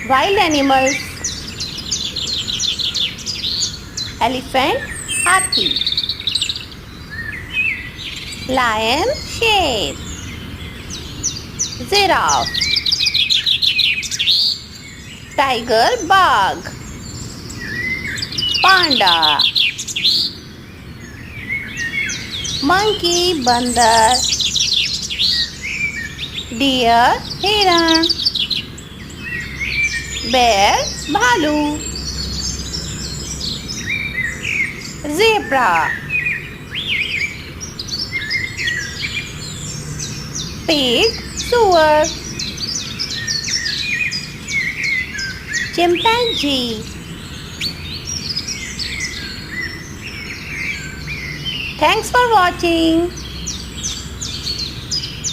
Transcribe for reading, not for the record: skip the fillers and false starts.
Wild animals: elephant, hathi; lion, sher; giraffe; tiger, bagh; panda; monkey, bandar; deer, hiran; bear, bhalu; zebra; pig, suar; chimpanzee. Thanks for watching.